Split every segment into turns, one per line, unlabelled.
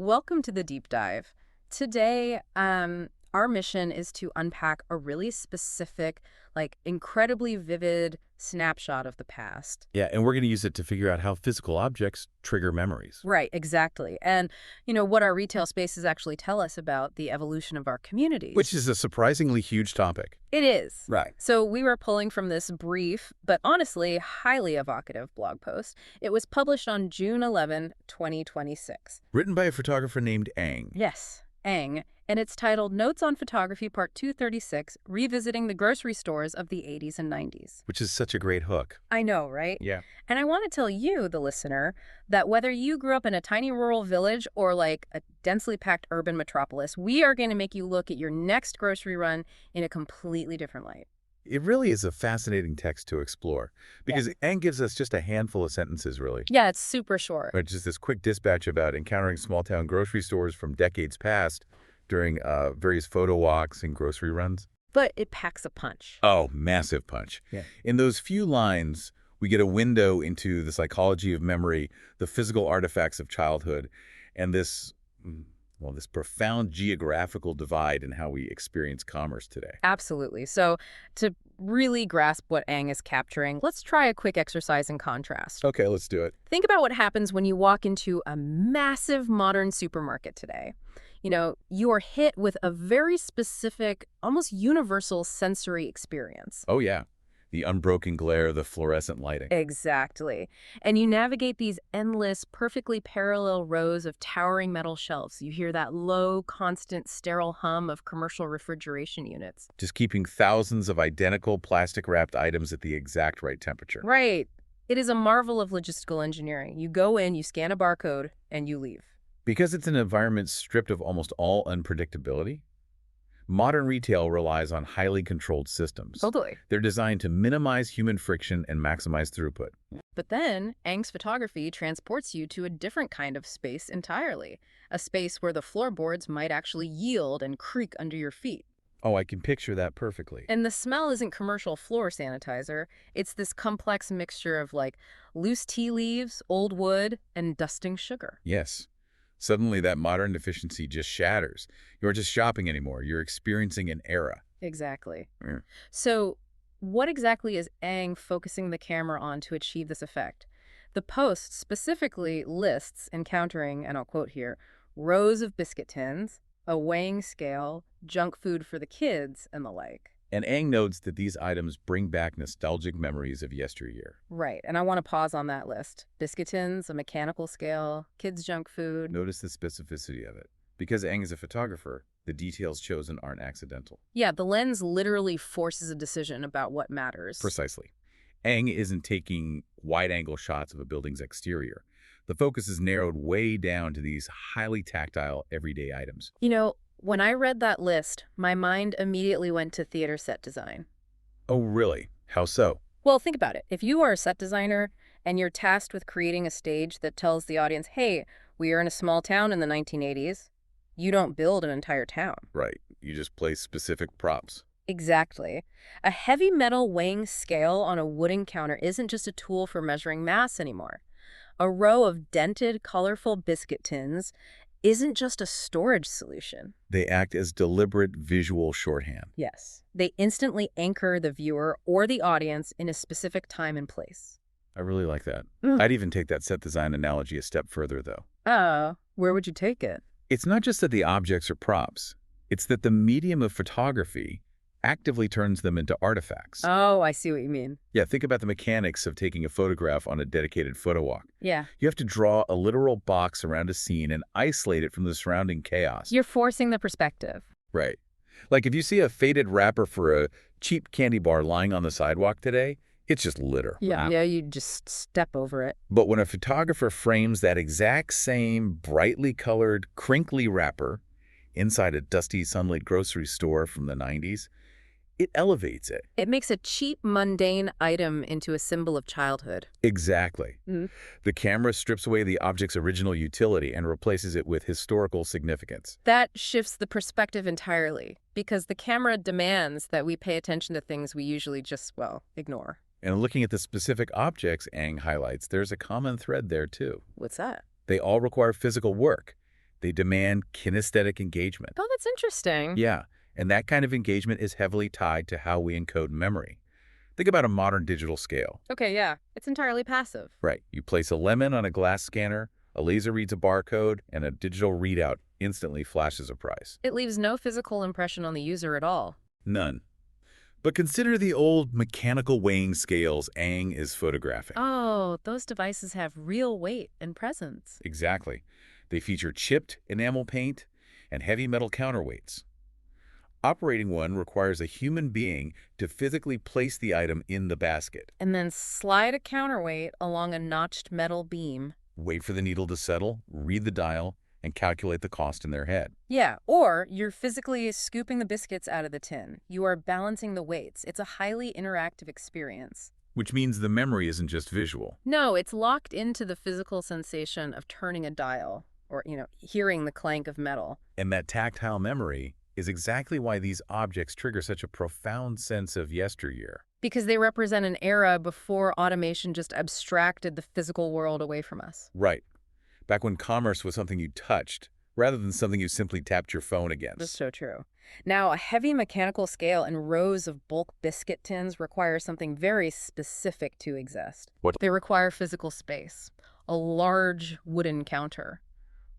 Welcome to the deep dive. Today, our mission is to unpack a really specific, incredibly vivid snapshot of the past.
Yeah, and we're going to use it to figure out how physical objects trigger memories.
Right, exactly. And, what our retail spaces actually tell us about the evolution of our communities.
Which is a surprisingly huge topic.
It is.
Right.
So we were pulling from this brief, but honestly highly evocative blog post. It was published on June 11, 2026.
Written by a photographer named Ang.
Yes, Ang, and it's titled Notes on Photography Part 236, Revisiting the Grocery Stores of the 80s and 90s.
Which is such a great hook.
I know, right?
Yeah.
And I want to tell you, the listener, that whether you grew up in a tiny rural village or like a densely packed urban metropolis, we are going to make you look at your next grocery run in a completely different light.
It really is a fascinating text to explore, because Ang gives us just a handful of sentences, really.
Yeah, it's super short.
But just this quick dispatch about encountering small-town grocery stores from decades past during various photo walks and grocery runs.
But it packs a punch.
Oh, massive punch. Yeah. In those few lines, we get a window into the psychology of memory, the physical artifacts of childhood, and this profound geographical divide in how we experience commerce today.
Absolutely. So to really grasp what Ang is capturing, let's try a quick exercise in contrast.
Okay, let's do it.
Think about what happens when you walk into a massive modern supermarket today. You are hit with a very specific, almost universal sensory experience.
Oh, yeah. The unbroken glare of the fluorescent lighting.
Exactly. And you navigate these endless, perfectly parallel rows of towering metal shelves. You hear that low, constant, sterile hum of commercial refrigeration units.
Just keeping thousands of identical plastic-wrapped items at the exact right temperature.
Right. It is a marvel of logistical engineering. You go in, you scan a barcode, and you leave.
Because it's an environment stripped of almost all unpredictability, modern retail relies on highly controlled systems.
Totally.
They're designed to minimize human friction and maximize throughput.
But then, Ang's photography transports you to a different kind of space entirely. A space where the floorboards might actually yield and creak under your feet.
Oh, I can picture that perfectly.
And the smell isn't commercial floor sanitizer. It's this complex mixture of, loose tea leaves, old wood, and dusting sugar.
Yes. Suddenly, that modern efficiency just shatters. You aren't just shopping anymore. You're experiencing an era.
Exactly.
Yeah.
So what exactly is Ang focusing the camera on to achieve this effect? The post specifically lists encountering, and I'll quote here, rows of biscuit tins, a weighing scale, junk food for the kids, and the like.
And Ang notes that these items bring back nostalgic memories of yesteryear.
Right, and I want to pause on that list. Biscuit tins, a mechanical scale, kids' junk food.
Notice the specificity of it. Because Ang is a photographer, the details chosen aren't accidental.
Yeah, the lens literally forces a decision about what matters.
Precisely. Ang isn't taking wide-angle shots of a building's exterior. The focus is narrowed way down to these highly tactile, everyday items.
When I read that list, my mind immediately went to theater set design.
Oh, really? How so?
Well, think about it. If you are a set designer and you're tasked with creating a stage that tells the audience, hey, we are in a small town in the 1980s, you don't build an entire town.
Right. You just place specific props.
Exactly. A heavy metal weighing scale on a wooden counter isn't just a tool for measuring mass anymore. A row of dented, colorful biscuit tins isn't just a storage solution.
They act as deliberate visual shorthand.
Yes. They instantly anchor the viewer or the audience in a specific time and place.
I really like that. I'd even take that set design analogy a step further, though.
Where would you take it?
It's not just that the objects are props. It's that the medium of photography actively turns them into artifacts.
Oh, I see what you mean.
Yeah, think about the mechanics of taking a photograph on a dedicated photo walk.
Yeah.
You have to draw a literal box around a scene and isolate it from the surrounding chaos.
You're forcing the perspective.
Right. Like if you see a faded wrapper for a cheap candy bar lying on the sidewalk today, it's just litter.
Yeah, you just step over it.
But when a photographer frames that exact same brightly colored, crinkly wrapper inside a dusty, sunlit grocery store from the 90s, it elevates it.
It makes a cheap, mundane item into a symbol of childhood.
Exactly. The camera strips away the object's original utility and replaces it with historical significance.
That shifts the perspective entirely, because the camera demands that we pay attention to things we usually just, ignore.
And looking at the specific objects Ang highlights, there's a common thread there, too.
What's that?
They all require physical work. They demand kinesthetic engagement.
Oh, that's interesting.
Yeah, and that kind of engagement is heavily tied to how we encode memory. Think about a modern digital scale.
Okay, yeah. It's entirely passive.
Right, you place a lemon on a glass scanner, a laser reads a barcode, and a digital readout instantly flashes a price.
It leaves no physical impression on the user at all.
None. But consider the old mechanical weighing scales Aang is photographing.
Oh, those devices have real weight and presence.
Exactly. They feature chipped enamel paint and heavy metal counterweights. Operating one requires a human being to physically place the item in the basket,
And then slide a counterweight along a notched metal beam.
wait for the needle to settle, read the dial, and calculate the cost in their head.
Yeah, or you're physically scooping the biscuits out of the tin. You are balancing the weights. It's a highly interactive experience.
Which means the memory isn't just visual.
No, it's locked into the physical sensation of turning a dial or, hearing the clank of metal.
And that tactile memory is exactly why these objects trigger such a profound sense of yesteryear.
Because they represent an era before automation just abstracted the physical world away from us.
Right. Back when commerce was something you touched, rather than something you simply tapped your phone
That's
against.
so true. Now, a heavy mechanical scale and rows of bulk biscuit tins require something very specific to exist.
What?
They require physical space, a large wooden counter,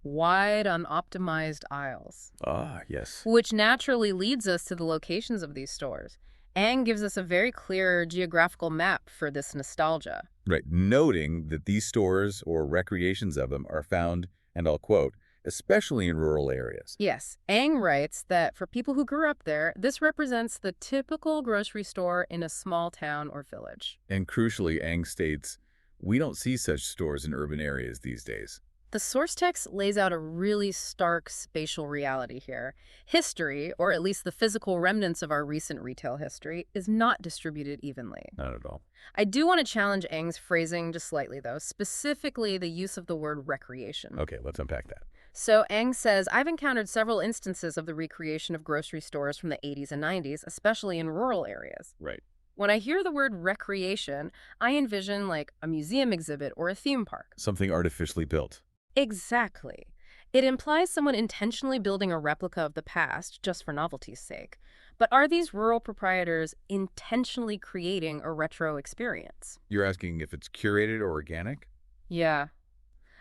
wide, unoptimized aisles,
Ah, yes.
which naturally leads us to the locations of these stores. Aang gives us a very clear geographical map for this nostalgia.
Right, noting that these stores or recreations of them are found, and I'll quote, especially in rural areas.
Yes, Aang writes that for people who grew up there, this represents the typical grocery store in a small town or village.
And crucially, Aang states, we don't see such stores in urban areas these days.
The source text lays out a really stark spatial reality here. History, or at least the physical remnants of our recent retail history, is not distributed evenly.
Not at all.
I do want to challenge Aang's phrasing just slightly, though, specifically the use of the word recreation.
Okay, let's unpack that.
So Aang says, I've encountered several instances of the recreation of grocery stores from the 80s and 90s, especially in rural areas.
Right.
When I hear the word recreation, I envision like a museum exhibit or a theme park.
Something artificially built.
Exactly. It implies someone intentionally building a replica of the past just for novelty's sake. But are these rural proprietors intentionally creating a retro experience?
You're asking if it's curated or organic?
Yeah.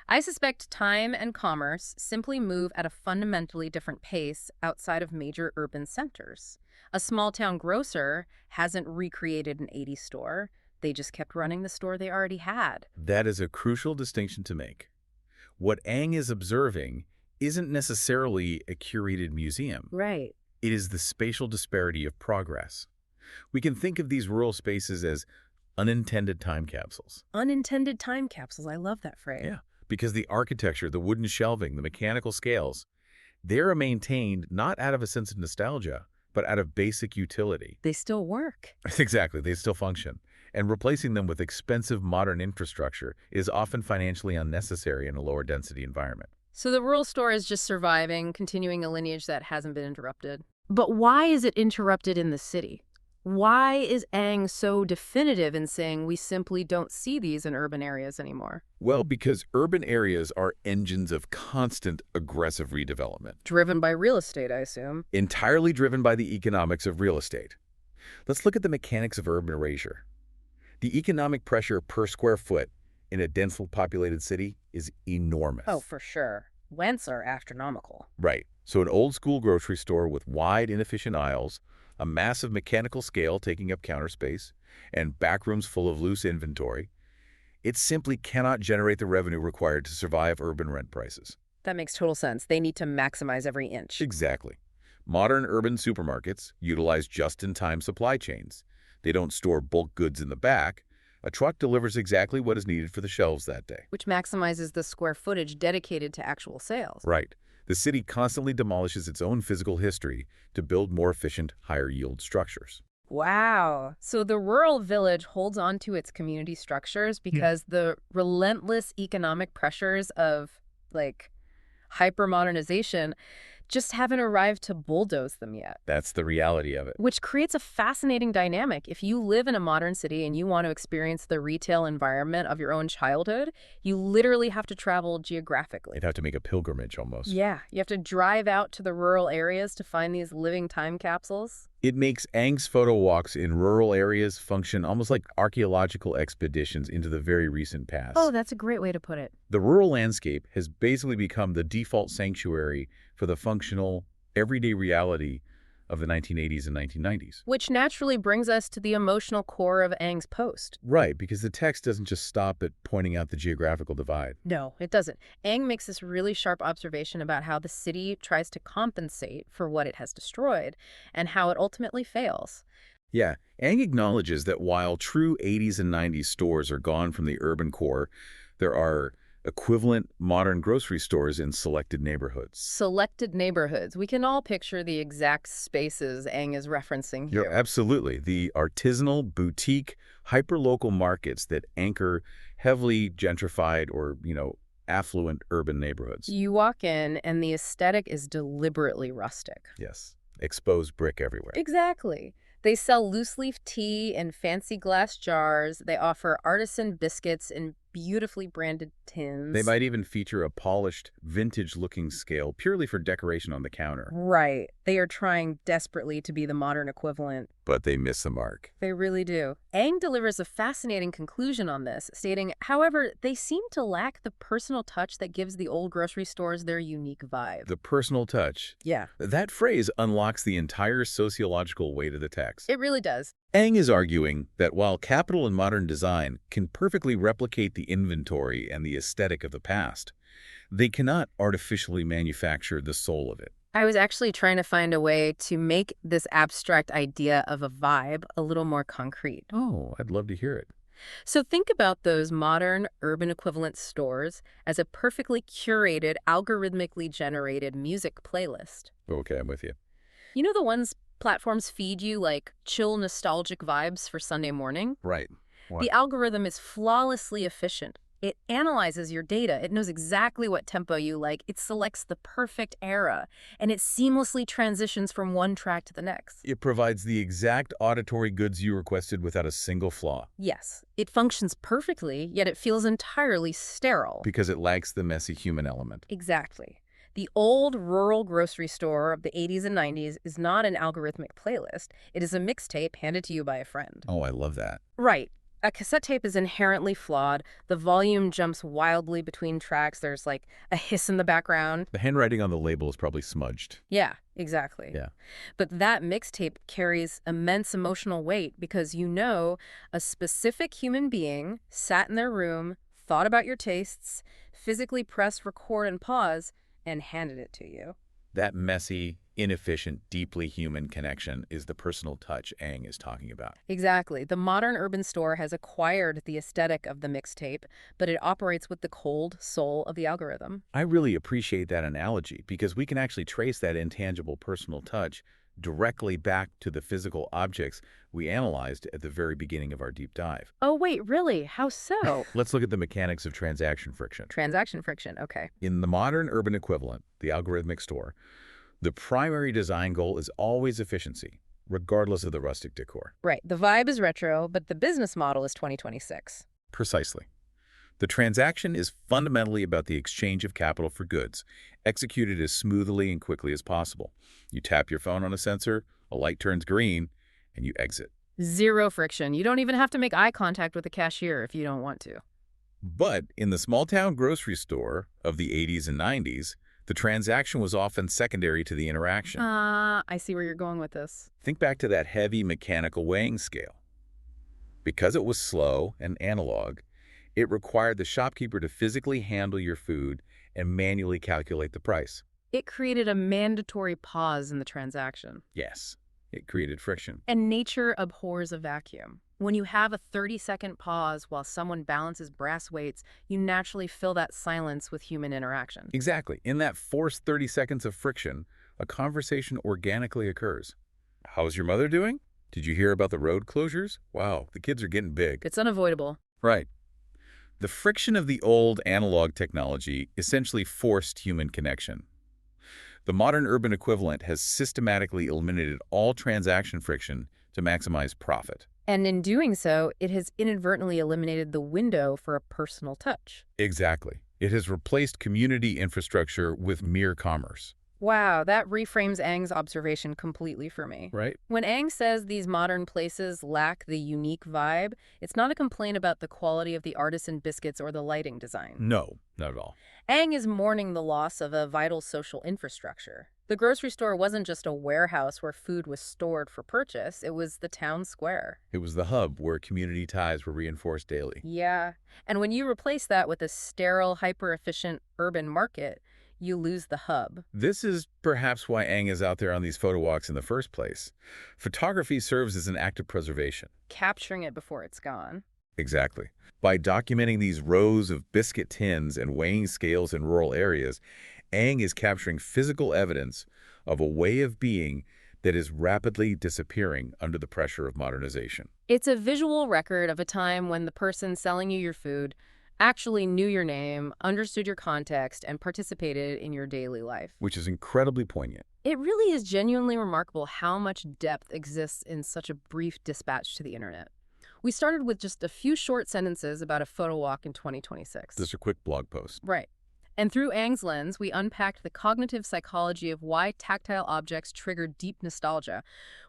I suspect time and commerce simply move at a fundamentally different pace outside of major urban centers. A small-town grocer hasn't recreated an 80s store. They just kept running the store they already had.
That is a crucial distinction to make. What Aang is observing isn't necessarily a curated museum.
Right.
It is the spatial disparity of progress. We can think of these rural spaces as unintended time capsules.
Unintended time capsules. I love that phrase.
Yeah, because the architecture, the wooden shelving, the mechanical scales, they're maintained not out of a sense of nostalgia, but out of basic utility.
They still work.
Exactly, they still function. And replacing them with expensive modern infrastructure is often financially unnecessary in a lower density environment.
So the rural store is just surviving, continuing a lineage that hasn't been interrupted. But why is it interrupted in the city? Why is Aang so definitive in saying we simply don't see these in urban areas anymore?
Well, because urban areas are engines of constant aggressive redevelopment,
Driven by real estate, I assume.
entirely driven by the economics of real estate. Let's look at the mechanics of urban erasure. The economic pressure per square foot in a densely populated city is enormous.
Oh, for sure. Rents are astronomical.
Right. So an old-school grocery store with wide, inefficient aisles, a massive mechanical scale taking up counter space, and backrooms full of loose inventory, it simply cannot generate the revenue required to survive urban rent prices.
That makes total sense. They need to maximize every inch.
Exactly. Modern urban supermarkets utilize just-in-time supply chains. They don't store bulk goods in the back. A truck delivers exactly what is needed for the shelves that day.
Which maximizes the square footage dedicated to actual sales.
Right. The city constantly demolishes its own physical history to build more efficient, higher-yield structures.
Wow. So the rural village holds on to its community structures because the relentless economic pressures of, like, hyper-modernization just haven't arrived to bulldoze them yet.
That's the reality of it.
Which creates a fascinating dynamic. If you live in a modern city and you want to experience the retail environment of your own childhood, you literally have to travel geographically.
You'd have to make a pilgrimage almost.
Yeah, you have to drive out to the rural areas to find these living time capsules.
It makes Aang's photo walks in rural areas function almost like archaeological expeditions into the very recent past.
Oh, that's a great way to put it.
The rural landscape has basically become the default sanctuary for the functional, everyday reality of the 1980s and 1990s.
Which naturally brings us to the emotional core of Aang's post.
Right, because the text doesn't just stop at pointing out the geographical divide.
No, it doesn't. Aang makes this really sharp observation about how the city tries to compensate for what it has destroyed and how it ultimately fails.
Yeah, Aang acknowledges that while true 80s and 90s stores are gone from the urban core, there are equivalent modern grocery stores in selected neighborhoods.
Selected neighborhoods. We can all picture the exact spaces Aang is referencing here.
Absolutely. The artisanal, boutique, hyperlocal markets that anchor heavily gentrified or, affluent urban neighborhoods.
You walk in and the aesthetic is deliberately rustic.
Yes. Exposed brick everywhere.
Exactly. They sell loose-leaf tea in fancy glass jars. They offer artisan biscuits in beautifully branded tins.
They might even feature a polished, vintage-looking scale purely for decoration on the counter.
Right. They are trying desperately to be the modern equivalent.
But they miss the mark.
They really do. Aang delivers a fascinating conclusion on this, stating, however, they seem to lack the personal touch that gives the old grocery stores their unique vibe.
The personal touch.
Yeah.
That phrase unlocks the entire sociological weight of the text.
It really does.
Aang is arguing that while capital and modern design can perfectly replicate the inventory and the aesthetic of the past, they cannot artificially manufacture the soul of it.
I was actually trying to find a way to make this abstract idea of a vibe a little more concrete.
Oh, I'd love to hear it.
So think about those modern urban equivalent stores as a perfectly curated, algorithmically generated music playlist.
Okay, I'm with you.
You know the ones platforms feed you like chill, nostalgic vibes for Sunday morning?
Right. What?
The algorithm is flawlessly efficient. It analyzes your data. It knows exactly what tempo you like. It selects the perfect era, and it seamlessly transitions from one track to the next.
It provides the exact auditory goods you requested without a single flaw.
Yes, it functions perfectly, yet it feels entirely sterile.
Because it lacks the messy human element.
Exactly. The old rural grocery store of the 80s and 90s is not an algorithmic playlist. It is a mixtape handed to you by a friend.
Oh, I love that.
Right. A cassette tape is inherently flawed. The volume jumps wildly between tracks. There's like a hiss in the background.
The handwriting on the label is probably smudged.
Yeah, exactly.
Yeah.
But that mixtape carries immense emotional weight because you know a specific human being sat in their room, thought about your tastes, physically pressed record and pause, and handed it to you.
That messy, inefficient, deeply human connection is the personal touch Aang is talking about.
Exactly. The modern urban store has acquired the aesthetic of the mixtape, but it operates with the cold soul of the algorithm.
I really appreciate that analogy because we can actually trace that intangible personal touch directly back to the physical objects we analyzed at the very beginning of our deep dive.
Oh, wait, really? How so?
Let's look at the mechanics of transaction friction.
Transaction friction, okay.
In the modern urban equivalent, the algorithmic store, the primary design goal is always efficiency, regardless of the rustic decor.
Right. The vibe is retro, but the business model is 2026.
Precisely. The transaction is fundamentally about the exchange of capital for goods, executed as smoothly and quickly as possible. You tap your phone on a sensor, a light turns green, and you exit.
Zero friction. You don't even have to make eye contact with the cashier if you don't want to.
But in the small-town grocery store of the 80s and 90s, the transaction was often secondary to the interaction.
I see where you're going with this.
Think back to that heavy mechanical weighing scale. Because it was slow and analog, it required the shopkeeper to physically handle your food and manually calculate the price.
It created a mandatory pause in the transaction.
Yes, it created friction.
And nature abhors a vacuum. When you have a 30-second pause while someone balances brass weights, you naturally fill that silence with human interaction.
Exactly. In that forced 30 seconds of friction, a conversation organically occurs. How's your mother doing? Did you hear about the road closures? Wow, the kids are getting big.
It's unavoidable.
Right. The friction of the old analog technology essentially forced human connection. The modern urban equivalent has systematically eliminated all transaction friction to maximize profit.
And in doing so, it has inadvertently eliminated the window for a personal touch.
Exactly. It has replaced community infrastructure with mere commerce.
Wow, that reframes Ang's observation completely for me.
Right?
When Ang says these modern places lack the unique vibe, it's not a complaint about the quality of the artisan biscuits or the lighting design.
No, not at all.
Ang is mourning the loss of a vital social infrastructure. The grocery store wasn't just a warehouse where food was stored for purchase, it was the town square.
It was the hub where community ties were reinforced daily.
Yeah, and when you replace that with a sterile, hyper-efficient urban market, you lose the hub.
This is perhaps why Aang is out there on these photo walks in the first place. Photography serves as an act of preservation.
Capturing it before it's gone.
Exactly. By documenting these rows of biscuit tins and weighing scales in rural areas, Aang is capturing physical evidence of a way of being that is rapidly disappearing under the pressure of modernization.
It's a visual record of a time when the person selling you your food actually knew your name, understood your context, and participated in your daily life.
Which is incredibly poignant.
It really is genuinely remarkable how much depth exists in such a brief dispatch to the internet. We started with just a few short sentences about a photo walk in 2026.
Just a quick blog post.
Right. And through Ang's lens, we unpacked the cognitive psychology of why tactile objects trigger deep nostalgia.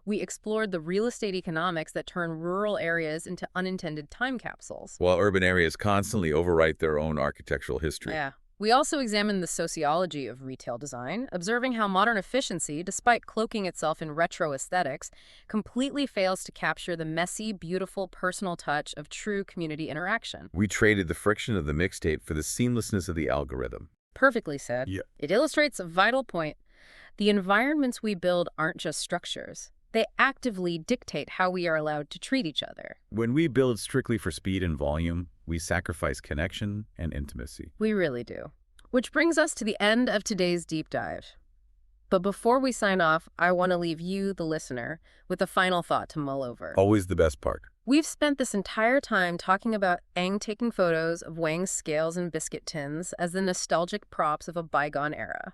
We explored the real estate economics that turn rural areas into unintended time capsules.
While urban areas constantly overwrite their own architectural history.
Yeah. We also examined the sociology of retail design, observing how modern efficiency, despite cloaking itself in retro aesthetics, completely fails to capture the messy, beautiful, personal touch of true community interaction.
We traded the friction of the mixtape for the seamlessness of the algorithm.
Perfectly said.
Yeah.
It illustrates a vital point. The environments we build aren't just structures. They actively dictate how we are allowed to treat each other.
When we build strictly for speed and volume, we sacrifice connection and intimacy.
We really do. Which brings us to the end of today's deep dive. But before we sign off, I want to leave you, the listener, with a final thought to mull over.
Always the best part.
We've spent this entire time talking about Aang taking photos of Wang's scales and biscuit tins as the nostalgic props of a bygone era.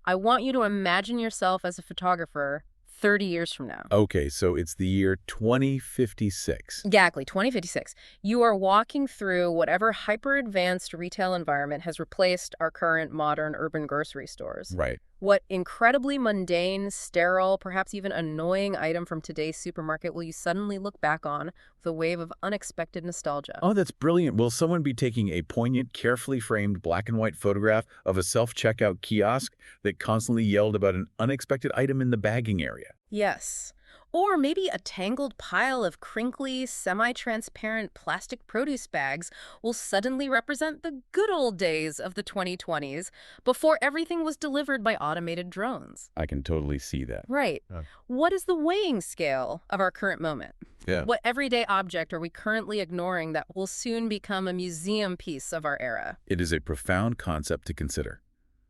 I want you to imagine yourself as a photographer 30 years from now.
Okay, so it's the year 2056.
Exactly, 2056. You are walking through whatever hyper-advanced retail environment has replaced our current modern urban grocery stores.
Right.
What incredibly mundane, sterile, perhaps even annoying item from today's supermarket will you suddenly look back on with a wave of unexpected nostalgia?
Oh, that's brilliant. Will someone be taking a poignant, carefully framed black and white photograph of a self-checkout kiosk that constantly yelled about an unexpected item in the bagging area?
Yes. Or maybe a tangled pile of crinkly, semi-transparent plastic produce bags will suddenly represent the good old days of the 2020s before everything was delivered by automated drones.
I can totally see that.
Right.
Yeah.
What is the weighing scale of our current moment?
Yeah.
What everyday object are we currently ignoring that will soon become a museum piece of our era?
It is a profound concept to consider.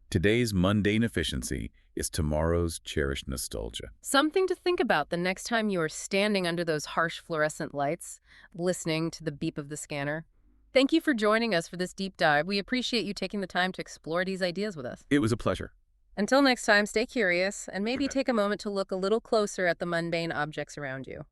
Today's mundane efficiency is tomorrow's cherished nostalgia.
Something to think about the next time you are standing under those harsh fluorescent lights, listening to the beep of the scanner. Thank you for joining us for this deep dive. We appreciate you taking the time to explore these ideas with us.
It was a pleasure.
Until next time, stay curious and maybe take a moment to look a little closer at the mundane objects around you.